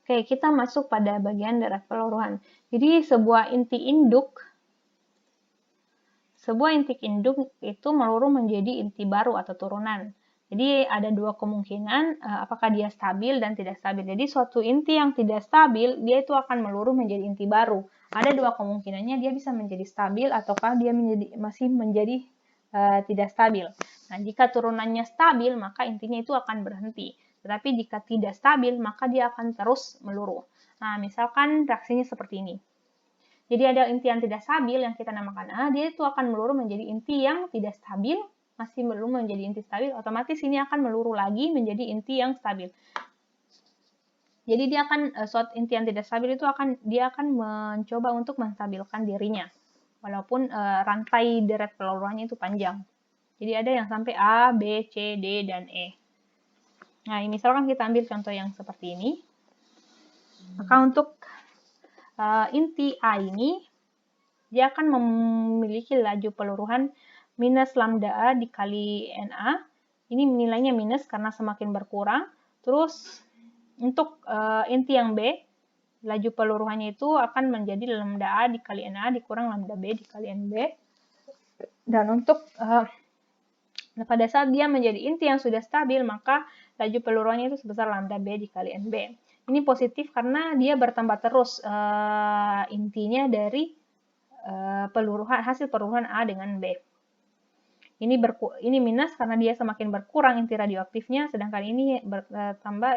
Oke, kita masuk pada bagian deret peluruhan. Jadi sebuah inti induk itu meluruh menjadi inti baru atau turunan. Jadi ada dua kemungkinan apakah dia stabil dan tidak stabil. Jadi suatu inti yang tidak stabil, dia itu akan meluruh menjadi inti baru. Ada dua kemungkinannya, dia bisa menjadi stabil ataukah dia masih menjadi tidak stabil. Nah, jika turunannya stabil, maka intinya itu akan berhenti. Tetapi jika tidak stabil, maka dia akan terus meluruh. Nah, misalkan reaksinya seperti ini. Jadi ada inti yang tidak stabil yang kita namakan A, dia itu akan meluruh menjadi inti yang tidak stabil, masih meluruh menjadi inti stabil, otomatis ini akan meluruh lagi menjadi inti yang stabil. Jadi dia akan suatu inti yang tidak stabil itu dia akan mencoba untuk menstabilkan dirinya, walaupun rantai deret peluruhannya itu panjang. Jadi ada yang sampai A, B, C, D, dan E. Nah, misalkan kita ambil contoh yang seperti ini. Maka untuk inti A ini, dia akan memiliki laju peluruhan minus lambda A dikali NA. Ini nilainya minus karena semakin berkurang. Terus untuk inti yang B, laju peluruhannya itu akan menjadi lambda A dikali NA dikurang lambda B dikali NB. Dan untuk pada saat dia menjadi inti yang sudah stabil, maka laju peluruhannya itu sebesar lambda B dikali NB. Ini positif karena dia bertambah terus intinya dari hasil peluruhan A dengan B. Ini minus karena dia semakin berkurang inti radioaktifnya, sedangkan ini bertambah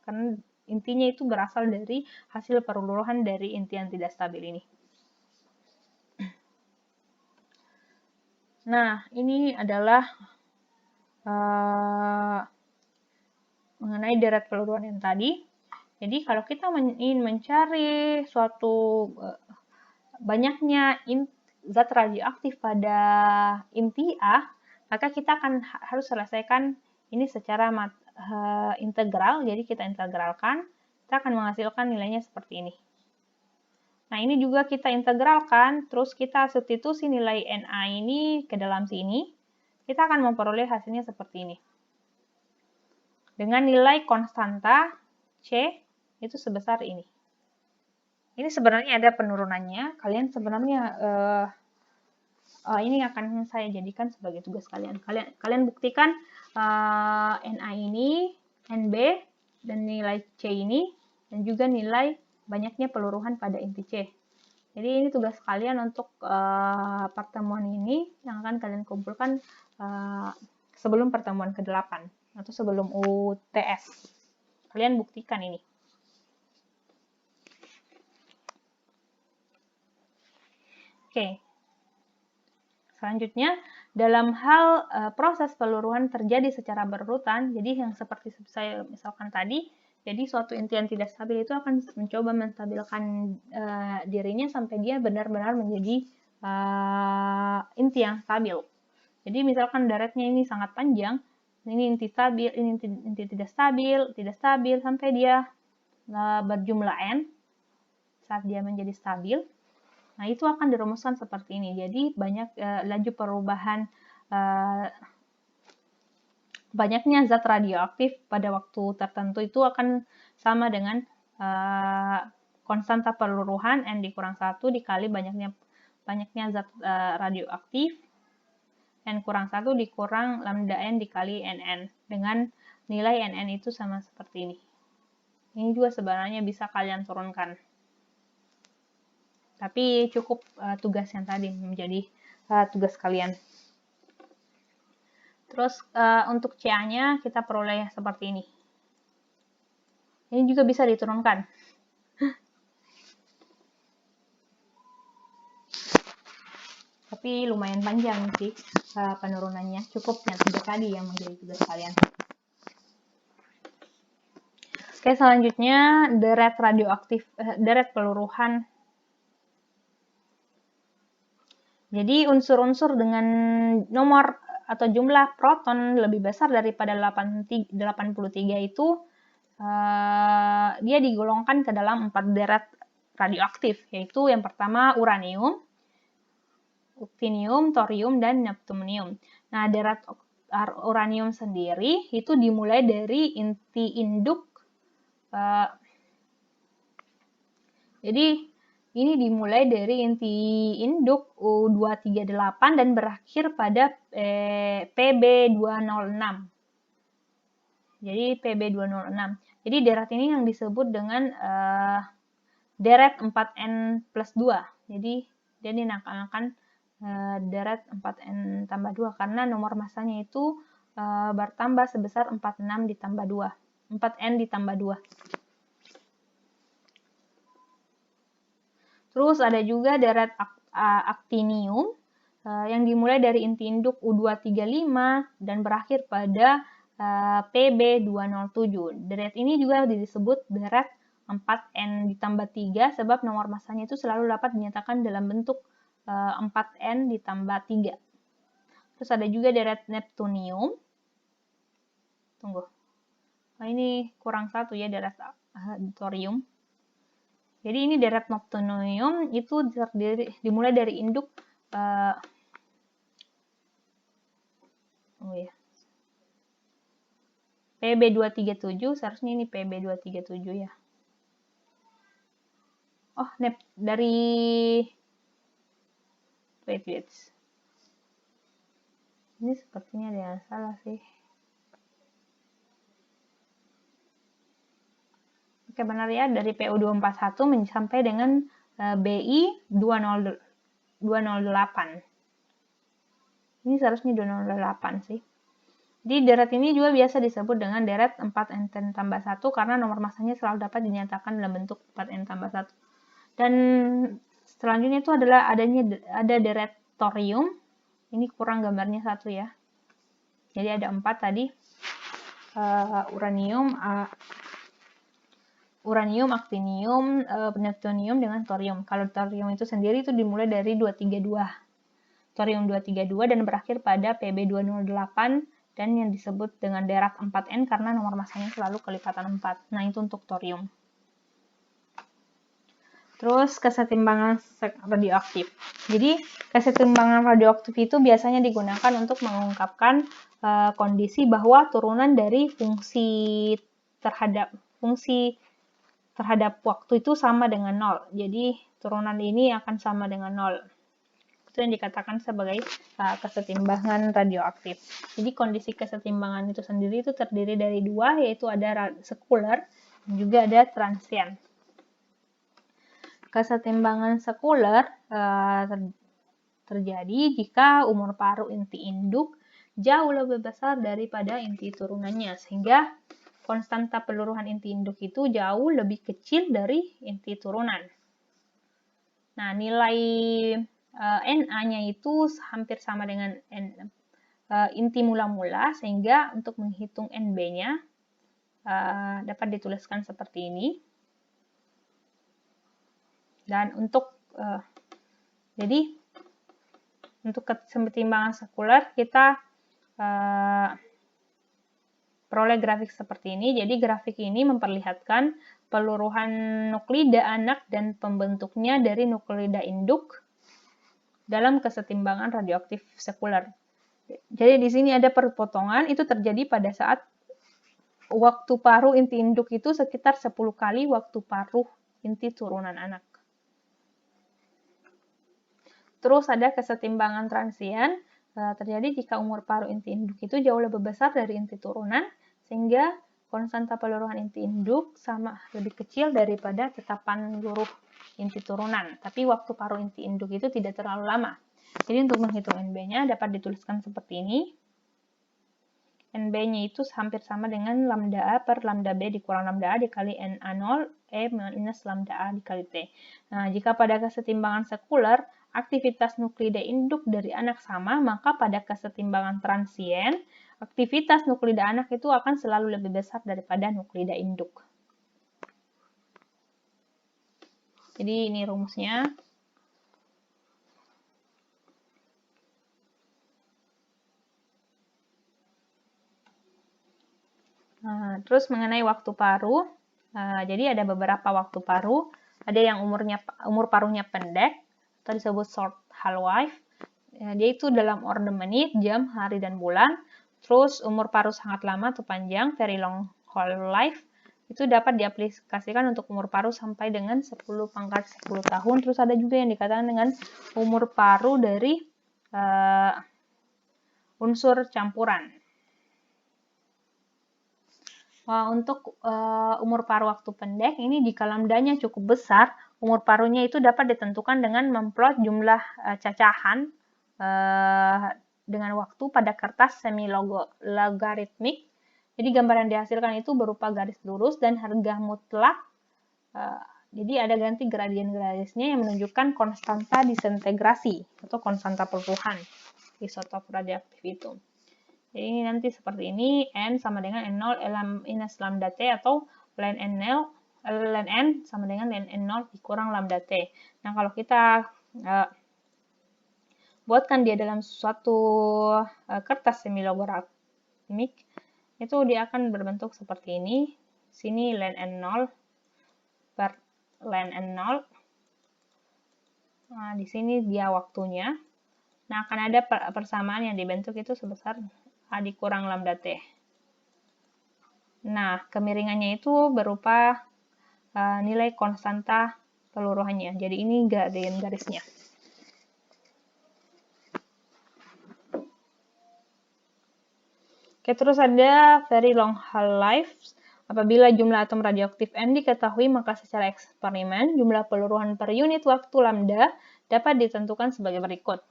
karena intinya itu berasal dari hasil peluruhan dari inti yang tidak stabil ini. Nah, ini adalah mengenai deret peluruhan yang tadi. Jadi kalau kita ingin mencari suatu banyaknya zat radioaktif pada inti A, maka kita harus selesaikan ini secara integral. Jadi kita integralkan, kita akan menghasilkan nilainya seperti ini. Nah, ini juga kita integralkan, terus kita substitusi nilai Na ini ke dalam sini, kita akan memperoleh hasilnya seperti ini. Dengan nilai konstanta C itu sebesar ini. Ini sebenarnya ada penurunannya. Kalian sebenarnya ini akan saya jadikan sebagai tugas kalian. Kalian buktikan Na ini, Nb, dan nilai C ini, dan juga nilai banyaknya peluruhan pada inti C. Jadi ini tugas kalian untuk pertemuan ini yang akan kalian kumpulkan sebelum pertemuan ke-8 atau sebelum UTS. Kalian buktikan ini. Oke. Selanjutnya, dalam hal proses peluruhan terjadi secara berurutan, jadi yang seperti saya misalkan tadi, jadi suatu inti yang tidak stabil itu akan mencoba menstabilkan dirinya sampai dia benar-benar menjadi inti yang stabil. Jadi misalkan deretnya ini sangat panjang, ini inti stabil, ini inti tidak stabil, sampai dia berjumlah N saat dia menjadi stabil. Nah, itu akan dirumuskan seperti ini. Jadi banyak laju perubahan banyaknya zat radioaktif pada waktu tertentu itu akan sama dengan konstanta peluruhan N dikurang 1 dikali banyaknya zat radioaktif N kurang 1 dikurang lambda N dikali NN dengan nilai NN itu sama seperti ini. Ini juga sebenarnya bisa kalian turunkan. Tapi cukup tugas yang tadi menjadi tugas kalian. Terus untuk CA-nya kita peroleh seperti ini. Ini juga bisa diturunkan. Tapi lumayan panjang sih penurunannya. Cukup yang 3 tadi yang menjadi tugas kalian. Oke, selanjutnya deret radioaktif, deret peluruhan. Jadi unsur-unsur dengan nomor atau jumlah proton lebih besar daripada 83 itu dia digolongkan ke dalam 4 deret radioaktif, yaitu yang pertama uranium, actinium, thorium, dan neptunium. Nah, deret uranium sendiri itu dimulai dari inti induk Jadi ini dimulai dari inti induk U238 dan berakhir pada PB206. Jadi PB206. Jadi deret ini yang disebut dengan deret 4N+2. Jadi dia dinamakan deret 4N tambah 2 karena nomor masanya itu bertambah sebesar 46 ditambah 2. 4N ditambah 2. Terus ada juga deret actinium yang dimulai dari inti induk U235 dan berakhir pada PB207. Deret ini juga disebut deret 4N ditambah 3 sebab nomor masanya itu selalu dapat dinyatakan dalam bentuk 4N ditambah 3. Terus ada juga deret neptunium. Tunggu. Nah, ini kurang satu ya, deret thorium. Jadi ini deret neptunium itu dimulai dari induk PB237, seharusnya ini PB237 ya. Oh, dari wait. Ini sepertinya ada yang salah sih. Oke, benar ya, dari PU241 sampai dengan BI208. Ini seharusnya 208 sih. Jadi deret ini juga biasa disebut dengan deret 4N tambah 1 karena nomor masanya selalu dapat dinyatakan dalam bentuk 4N tambah 1. Dan selanjutnya itu adalah ada deret thorium. Ini kurang gambarnya satu ya. Jadi ada 4 tadi. Uranium, actinium, neptunium dengan thorium. Kalau thorium itu sendiri itu dimulai dari 232. Thorium 232 dan berakhir pada PB208 dan yang disebut dengan deret 4N karena nomor masanya selalu kelipatan 4. Nah, itu untuk thorium. Terus kesetimbangan radioaktif. Jadi kesetimbangan radioaktif itu biasanya digunakan untuk mengungkapkan kondisi bahwa turunan dari fungsi terhadap waktu itu sama dengan 0. Jadi turunan ini akan sama dengan 0. Itu yang dikatakan sebagai kesetimbangan radioaktif. Jadi kondisi kesetimbangan itu sendiri itu terdiri dari dua, yaitu ada sekuler dan juga ada transien. Kesetimbangan sekuler terjadi jika umur paruh inti induk jauh lebih besar daripada inti turunannya, sehingga konstanta peluruhan inti induk itu jauh lebih kecil dari inti turunan. Nah, nilai Na-nya itu hampir sama dengan inti mula-mula, sehingga untuk menghitung Nb-nya dapat dituliskan seperti ini. Dan untuk kesetimbangan sekuler kita peroleh grafik seperti ini. Jadi grafik ini memperlihatkan peluruhan nuklida anak dan pembentuknya dari nuklida induk dalam kesetimbangan radioaktif sekuler. Jadi di sini ada perpotongan, itu terjadi pada saat waktu paruh inti induk itu sekitar 10 kali waktu paruh inti turunan anak. Terus ada kesetimbangan transien, terjadi jika umur paruh inti induk itu jauh lebih besar dari inti turunan, sehingga konstanta peluruhan inti induk lebih kecil daripada tetapan luruh inti turunan. Tapi waktu paruh inti induk itu tidak terlalu lama. Jadi untuk menghitung Nb-nya dapat dituliskan seperti ini. Nb-nya itu hampir sama dengan lambda A per lambda B dikurang lambda A dikali Na0 E minus lambda A dikali T. Nah, jika pada kesetimbangan sekuler aktivitas nuklida induk dari anak sama, maka pada kesetimbangan transien, aktivitas nuklida anak itu akan selalu lebih besar daripada nuklida induk. Jadi ini rumusnya. Nah, terus mengenai waktu paruh, jadi ada beberapa waktu paruh. Ada yang umur paruhnya pendek, atau disebut short half-life. Dia itu dalam orde menit, jam, hari, dan bulan. Terus umur paruh sangat lama atau panjang, very long half-life. itu dapat diaplikasikan untuk umur paru sampai dengan 10 pangkat 10 tahun. Terus ada juga yang dikatakan dengan umur paru dari unsur campuran. Untuk umur paru waktu pendek, ini jika lambdanya cukup besar, umur parunya itu dapat ditentukan dengan memplot jumlah cacahan dengan waktu pada kertas semi-logaritmik. Jadi gambar yang dihasilkan itu berupa garis lurus dan harga mutlak. Jadi ada ganti gradien-gradiennya yang menunjukkan konstanta disintegrasi atau konstanta perubahan isotop radioaktif itu. Jadi ini nanti seperti ini, N sama dengan N0 minus lambda T atau ln N sama dengan ln N0 dikurang lambda T. Nah, kalau kita buatkan dia dalam suatu kertas semi-logaritmik, itu dia akan berbentuk seperti ini. Sini ln N0 per ln N0. Nah, di sini dia waktunya. Nah, akan ada persamaan yang dibentuk itu sebesar A dikurang lambda T. Nah, kemiringannya itu berupa nilai konstanta peluruhannya. Jadi ini gradien garisnya. Oke, terus ada very long half-life. Apabila jumlah atom radioaktif M diketahui, maka secara eksperimen jumlah peluruhan per unit waktu lambda dapat ditentukan sebagai berikut.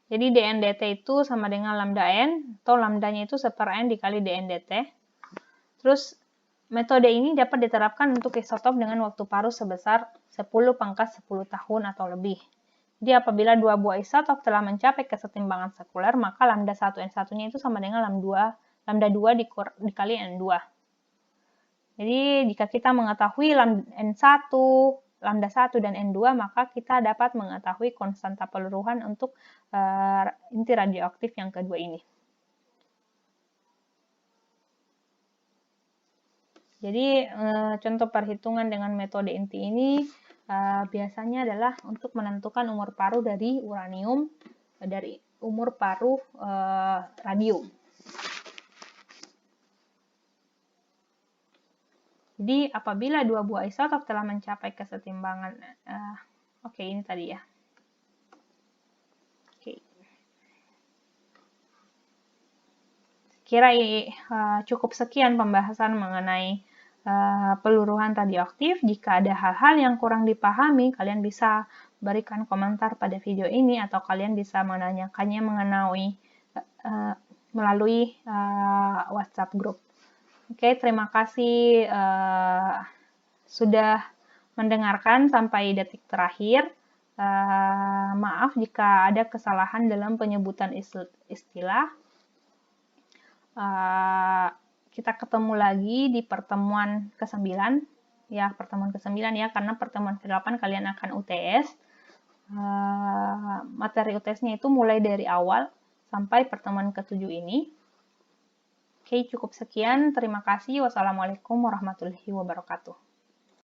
Jadi dN dt itu sama dengan lambda N, atau lambdanya itu 1/n dikali dN dt. Terus metode ini dapat diterapkan untuk isotop dengan waktu paru sebesar 10 pangkat 10 tahun atau lebih. Jadi apabila dua buah isotop telah mencapai kesetimbangan sekuler, maka lambda 1 N1-nya itu sama dengan lambda 2 dikali N2. Jadi jika kita mengetahui N1, lambda 1 dan N2, maka kita dapat mengetahui konstanta peluruhan untuk inti radioaktif yang kedua ini. Jadi contoh perhitungan dengan metode inti ini biasanya adalah untuk menentukan umur paru dari uranium, dari umur paru radium. Jadi apabila dua buah isotop telah mencapai kesetimbangan, oke, ini tadi ya. Oke. Kira cukup sekian pembahasan mengenai peluruhan radioaktif. Jika ada hal-hal yang kurang dipahami, kalian bisa berikan komentar pada video ini atau kalian bisa menanyakannya melalui WhatsApp group. Oke, terima kasih sudah mendengarkan sampai detik terakhir. Maaf jika ada kesalahan dalam penyebutan istilah. Kita ketemu lagi di pertemuan ke-9 ya, pertemuan ke-9 ya, karena pertemuan ke-8 kalian akan UTS. Materi UTS-nya itu mulai dari awal sampai pertemuan ke-7 ini. Oke, cukup sekian. Terima kasih. Wassalamualaikum warahmatullahi wabarakatuh.